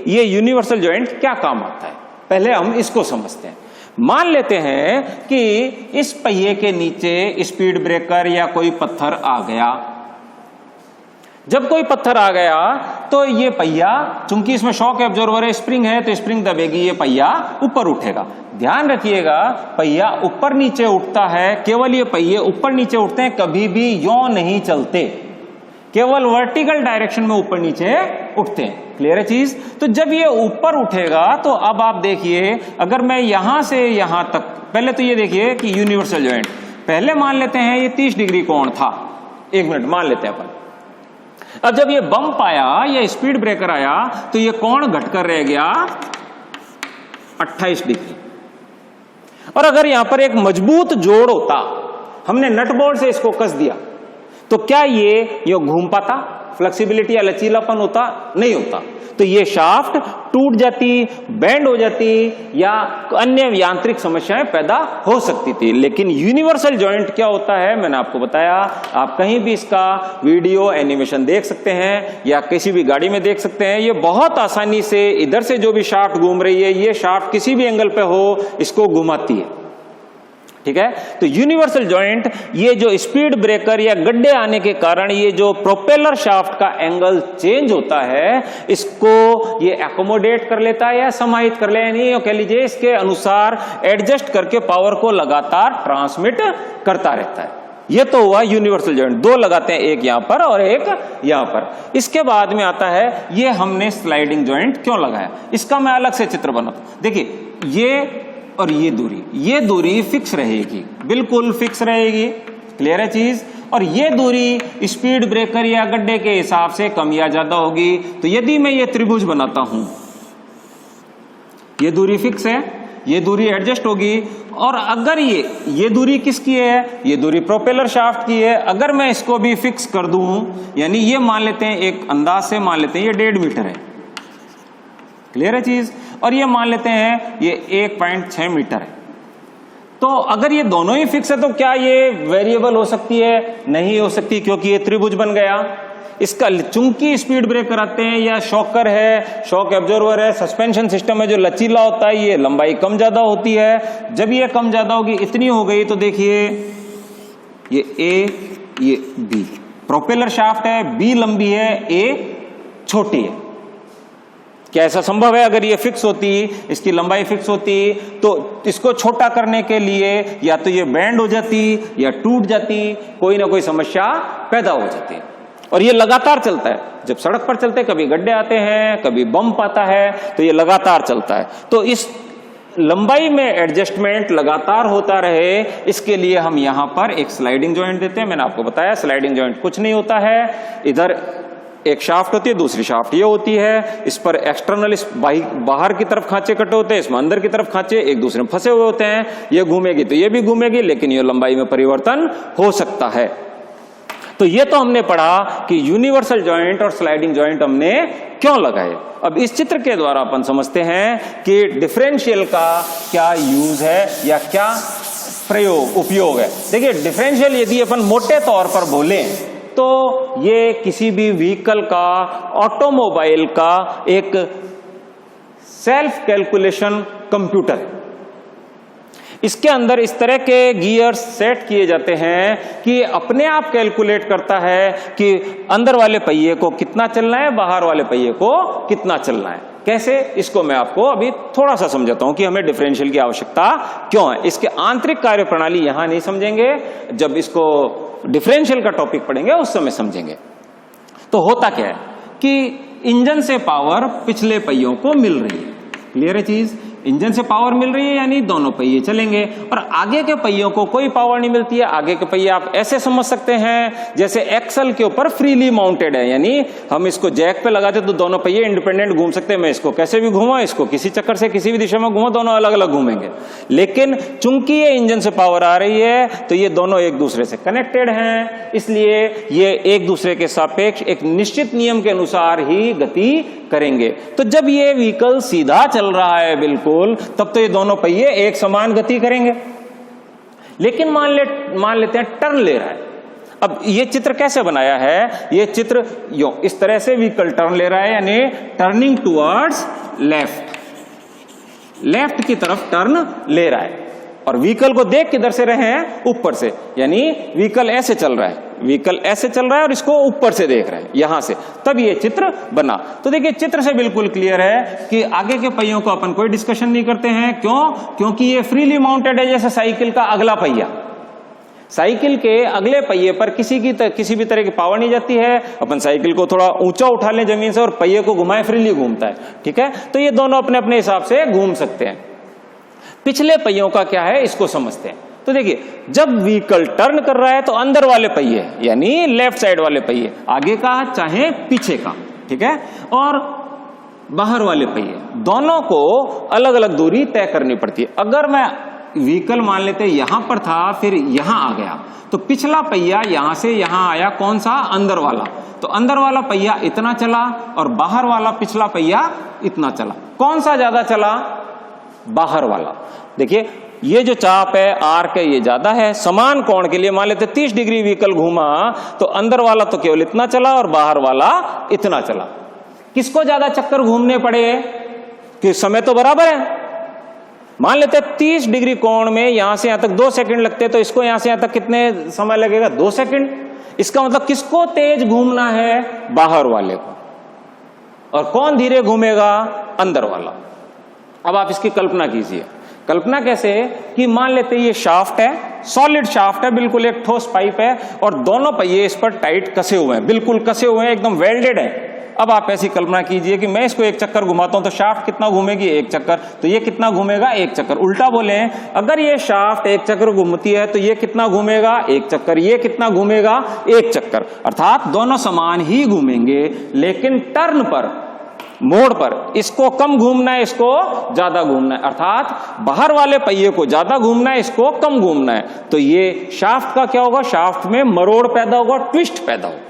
ये यूनिवर्सल जॉइंट क्या काम आता है, पहले हम इसको समझते हैं। मान लेते हैं कि इस पहिए के नीचे स्पीड ब्रेकर या कोई पत्थर आ गया। जब कोई पत्थर आ गया तो ये पहिया, चूंकि इसमें शॉक एब्जॉर्बर है, स्प्रिंग है, तो स्प्रिंग दबेगी, ये पहिया ऊपर उठेगा। ध्यान रखिएगा पहिया ऊपर नीचे उठता है, केवल ये पहिए ऊपर नीचे उठते हैं, कभी भी यों नहीं चलते, केवल वर्टिकल डायरेक्शन में ऊपर नीचे उठते हैं। क्लियर है चीज? तो जब ये ऊपर उठेगा तो अब आप देखिए अगर मैं यहां से यहां तक, पहले तो ये देखिए कि यूनिवर्सल जॉइंट पहले मान लेते हैं ये 30 डिग्री कोण था, 1 मिनट मान लेते हैं अपन। अब जब ये बम्प आया या स्पीड ब्रेकर आया तो ये कोण घटकर रह गया 28 डिग्री। और अगर यहां पर एक मजबूत जोड़ होता, हमने नट बोल्ट से इसको कस दिया, तो क्या ये घूम पाता? फ्लेक्सिबिलिटी या लचीलापन होता? नहीं होता। तो ये शाफ्ट टूट जाती, बेंड हो जाती या अन्य यांत्रिक समस्याएं पैदा हो सकती थी। लेकिन यूनिवर्सल जॉइंट क्या होता है मैंने आपको बताया। आप कहीं भी इसका वीडियो एनिमेशन देख सकते हैं या किसी भी गाड़ी में देख सकते हैं। ये बहुत आसानी से इधर से जो भी शाफ्ट घूम रही है, ये शाफ्ट किसी भी एंगल पे हो इसको घुमाती है। ठीक है? तो यूनिवर्सल जॉइंट ये जो स्पीड ब्रेकर या गड्ढे आने के कारण ये जो प्रोपेलर शाफ्ट का एंगल चेंज होता है, इसको ये एकोमोडेट कर लेता है या समाहित कर ले, यानी कह लीजिए इसके अनुसार एडजस्ट करके पावर को लगातार ट्रांसमिट करता रहता है। ये तो हुआ यूनिवर्सल जॉइंट, दो लगाते हैं, एक यहां पर और एक यहां पर। इसके बाद में आता है ये हमने स्लाइडिंग जॉइंट क्यों लगाया, इसका मैं अलग से चित्र बनाता हूं। देखिए ये और ये दूरी फिक्स रहेगी, बिल्कुल फिक्स रहेगी। क्लियर है चीज? और ये दूरी स्पीड ब्रेकर या गड्ढे के हिसाब से कम या ज्यादा होगी। तो यदि मैं ये त्रिभुज बनाता हूं, ये दूरी फिक्स है, ये दूरी एडजस्ट होगी। और अगर ये दूरी किसकी है? ये दूरी प्रोपेलर शाफ्ट की है। अगर मैं इसको भी फिक्स कर दूं, यानी ये मान लेते हैं, एक अंदाज से मान लेते हैं ये 1.5 मीटर है। क्लियर है चीज? और ये मान लेते हैं ये 1.6 मीटर है। तो अगर ये दोनों ही फिक्स है तो क्या ये वेरिएबल हो सकती है? नहीं हो सकती, क्योंकि ये त्रिभुज बन गया। इसका चूंकि स्पीड ब्रेकर आते हैं या शॉकर है, शॉक एब्जॉर्बर है, सस्पेंशन सिस्टम है जो लचीला होता है, ये लंबाई कम ज्यादा होती है। जब ये कम ज्यादा होगी, इतनी हो गई, तो देखिए ये ए, ये बी, प्रोपेलर शाफ्ट है, बी लंबी है, ए छोटी है। क्या ऐसा संभव है? अगर ये फिक्स होती, इसकी लंबाई फिक्स होती, तो इसको छोटा करने के लिए या तो ये बेंड हो जाती या टूट जाती, कोई ना कोई समस्या पैदा हो जाती। और ये लगातार चलता है। जब सड़क पर चलते, कभी गड्ढे आते हैं, कभी बम्प आता है, तो ये लगातार चलता है। तो इस लंबाई में एडजस्टमेंट लगातार होता रहे, इसके लिए हम यहां पर एक स्लाइडिंग जॉइंट देते हैं। मैंने आपको बताया स्लाइडिंग जॉइंट कुछ नहीं होता है, इधर एक शाफ्ट होती है, दूसरी शाफ्ट ये होती है, इस पर एक्सटर्नल बाहर की तरफ खांचे कटे होते हैं, इसमें अंदर की तरफ खांचे एक दूसरे में फंसे हुए होते हैं। ये घूमेगी तो ये भी घूमेगी, लेकिन ये लंबाई में परिवर्तन हो सकता है। तो ये तो हमने पढ़ा कि यूनिवर्सल जॉइंट और स्लाइडिंग जॉइंट हमने क्यों लगाए। अब इस चित्र के द्वारा अपन समझते हैं कि डिफरेंशियल का क्या यूज है या क्या उपयोग है। देखिए डिफरेंशियल यदि अपन मोटे तौर पर बोलें तो ये किसी भी व्हीकल का, ऑटोमोबाइल का एक सेल्फ कैलकुलेशन कंप्यूटर है। इसके अंदर इस तरह के गियर सेट किए जाते हैं कि अपने आप कैलकुलेट करता है कि अंदर वाले पहिए को कितना चलना है, बाहर वाले पहिए को कितना चलना है। कैसे, इसको मैं आपको अभी थोड़ा सा समझाता हूं कि हमें डिफरेंशियल की आवश्यकता क्यों है। इसके आंतरिक कार्य प्रणाली यहां नहीं समझेंगे, जब इसको डिफरेंशियल का टॉपिक पढ़ेंगे उस समय समझेंगे। तो होता क्या है कि इंजन से पावर पिछले पहियों को मिल रही है। क्लियर है चीज? इंजन से पावर मिल रही है यानी दोनों पहिए चलेंगे, और आगे के पहियों को कोई पावर नहीं मिलती है। आगे के पहिए आप ऐसे समझ सकते हैं जैसे एक्सल के ऊपर फ्रीली माउंटेड है, यानी हम इसको जैक पे लगाते तो दोनों पहिए इंडिपेंडेंट घूम सकते हैं। मैं इसको कैसे भी घुमा, इसको किसी चक्कर से किसी भी दिशा में घुमा, दोनों अलग अलग घूमेंगे। लेकिन चूंकि ये इंजन से पावर आ रही है तो ये दोनों एक दूसरे से कनेक्टेड हैं, इसलिए ये एक दूसरे के सापेक्ष एक निश्चित नियम के अनुसार ही गति करेंगे। तो जब ये व्हीकल सीधा चल रहा है बिल्कुल, तब तो ये दोनों पहिए एक समान गति करेंगे। लेकिन मान लेते हैं टर्न ले रहा है। अब ये चित्र कैसे बनाया है? ये चित्र यो इस तरह से व्हीकल टर्न ले रहा है, यानी टर्निंग टुवर्ड्स लेफ्ट की तरफ टर्न ले रहा है। और व्हीकल को देख किधर से रहे हैं? ऊपर से, यानी व्हीकल ऐसे चल रहा है, व्हीकल ऐसे चल रहा है और इसको ऊपर से देख रहे हैं यहां से, तब ये चित्र बना। तो देखिए चित्र से बिल्कुल क्लियर है कि आगे के पहियों को अपन कोई डिस्कशन नहीं करते हैं। क्यों? क्योंकि ये फ्रीली माउंटेड है, जैसे साइकिल का अगला पहिया। साइकिल के अगले पहिए पर किसी भी तरह की पावर नहीं जाती है। अपन साइकिल को थोड़ा ऊंचा उठा लें जमीन से और पहिए को घुमाएं, फ्रीली घूमता है। ठीक है, तो ये दोनों अपने अपने हिसाब से घूम सकते हैं। पिछले पहियों का क्या है, इसको समझते हैं। तो देखिए जब व्हीकल टर्न कर रहा है तो अंदर वाले पहिए यानी लेफ्ट साइड वाले पहिए, आगे का चाहे पीछे का, ठीक है, और बाहर वाले पहिए, दोनों को अलग अलग दूरी तय करनी पड़ती है। अगर मैं व्हीकल मान लेते यहां पर था फिर यहां आ गया, तो पिछला पहिया यहां से यहां आया, कौन सा? अंदर वाला। तो अंदर वाला पहिया इतना चला और बाहर वाला पिछला पहिया इतना चला। कौन सा ज्यादा चला? बाहर वाला। देखिए ये जो चाप है, आर्क है, ये ज्यादा है। समान कोण के लिए मान लेते 30 डिग्री व्हीकल घूमा तो अंदर वाला तो केवल इतना चला और बाहर वाला इतना चला। किसको ज्यादा चक्कर घूमने पड़े? कि समय तो बराबर है। मान लेते 30 डिग्री कोण में यहां से यहां तक 2 सेकंड लगते, तो इसको यहां से यहां तक कितने समय लगेगा? 2 सेकंड। इसका मतलब किसको तेज घूमना है? बाहर वाले को। और कौन धीरे घूमेगा? अंदर वाला। अब आप इसकी कल्पना कीजिए। कल्पना कैसे? कि मान लेते ये शाफ्ट है, सॉलिड शाफ्ट है, बिल्कुल एक ठोस पाइप है और दोनों पहिए इस पर टाइट कसे हुए हैं, बिल्कुल कसे हुए हैं, एकदम वेल्डेड है। अब आप ऐसी कल्पना कीजिए कि मैं इसको एक चक्कर घुमाता हूं तो शाफ्ट कितना घूमेगी? एक चक्कर। तो ये कितना घूमेगा? एक चक्कर। उल्टा बोले, अगर ये शाफ्ट एक चक्कर घूमती है तो ये कितना घूमेगा? एक चक्कर। ये कितना घूमेगा? एक चक्कर। अर्थात दोनों समान ही घूमेंगे, लेकिन टर्न पर, मोड़ पर इसको कम घूमना है, इसको ज्यादा घूमना है। अर्थात बाहर वाले पहिए को ज्यादा घूमना है, इसको कम घूमना है। तो ये शाफ्ट का क्या होगा? शाफ्ट में मरोड़ पैदा होगा, ट्विस्ट पैदा होगा।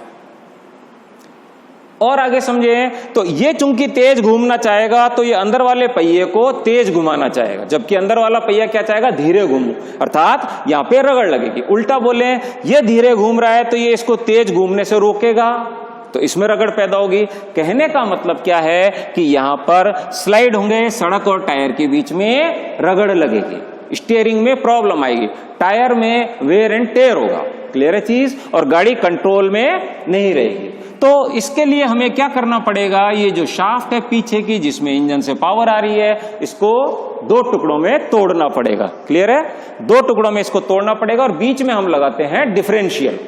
और आगे समझे तो ये चूंकि तेज घूमना चाहेगा तो ये अंदर वाले पहिए को तेज घुमाना चाहेगा, जबकि अंदर वाला पहिया क्या चाहेगा? धीरे घूमो। अर्थात यहां पे रगड़ लगेगी। उल्टा बोले, ये धीरे घूम रहा है तो ये इसको तेज घूमने से रोकेगा, तो इसमें रगड़ पैदा होगी। कहने का मतलब क्या है कि यहां पर स्लाइड होंगे, सड़क और टायर के बीच में रगड़ लगेगी, स्टीयरिंग में प्रॉब्लम आएगी, टायर में वेयर एंड टेयर होगा। क्लियर है चीज? और गाड़ी कंट्रोल में नहीं रहेगी। तो इसके लिए हमें क्या करना पड़ेगा? ये जो शाफ्ट है पीछे की, जिसमें इंजन से पावर आ रही है, इसको 2 टुकड़ों में तोड़ना पड़ेगा। क्लियर है? 2 टुकड़ों में इसको तोड़ना पड़ेगा और बीच में हम लगाते हैं डिफरेंशियल।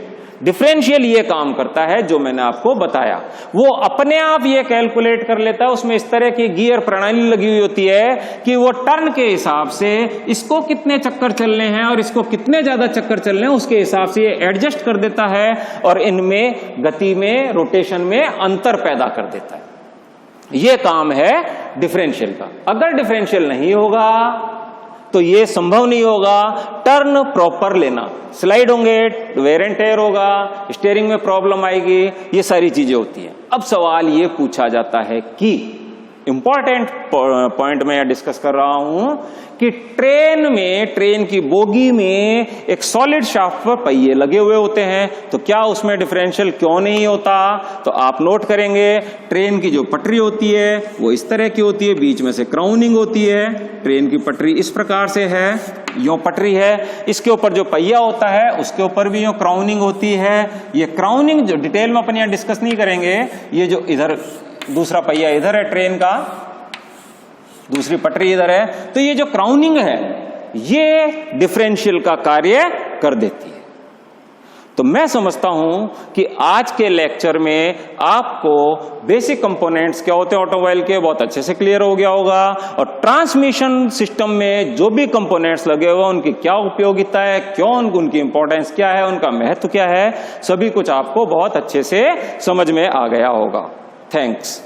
डिफरेंशियल ये काम करता है जो मैंने आपको बताया, वो अपने आप ये कैलकुलेट कर लेता है। उसमें इस तरह की गियर प्रणाली लगी हुई होती है कि वो टर्न के हिसाब से इसको कितने चक्कर चलने हैं और इसको कितने ज्यादा चक्कर चलने हैं उसके हिसाब से ये एडजस्ट कर देता है और इनमें गति में, रोटेशन में अंतर पैदा कर देता है। ये काम है डिफरेंशियल का। अगर डिफरेंशियल नहीं होगा तो ये संभव नहीं होगा टर्न प्रॉपर लेना। स्लाइड होंगे, वेयर एंड टेयर होगा, स्टीयरिंग में प्रॉब्लम आएगी, ये सारी चीजें होती हैं। अब सवाल ये पूछा जाता है कि इंपॉर्टेंट पॉइंट मैं डिस्कस कर रहा हूं कि ट्रेन की बोगी में एक सॉलिड शाफ्ट पर पहिए लगे हुए होते हैं, तो क्या उसमें डिफरेंशियल क्यों नहीं होता? तो आप नोट करेंगे ट्रेन की जो पटरी होती है वो इस तरह की होती है, बीच में से क्राउनिंग होती है। ट्रेन की पटरी इस प्रकार से है, यो पटरी है, इसके ऊपर जो पहिया होता है उसके ऊपर भी यो क्राउनिंग होती है। ये क्राउनिंग जो डिटेल में अपन यहां डिस्कस नहीं करेंगे, ये जो इधर दूसरा पहिया इधर है ट्रेन का, दूसरी पटरी इधर है, तो ये जो क्राउनिंग है ये डिफरेंशियल का कार्य कर देती है। तो मैं समझता हूं कि आज के लेक्चर में आपको बेसिक कंपोनेंट्स क्या होते हैं ऑटोमोबाइल के बहुत अच्छे से क्लियर हो गया होगा, और ट्रांसमिशन सिस्टम में जो भी कंपोनेंट्स लगे हुए उनकी क्या उपयोगिता है, क्यों उनकी इंपॉर्टेंस क्या है, उनका महत्व क्या है, सभी कुछ आपको बहुत अच्छे से समझ में आ गया होगा। थैंक्स।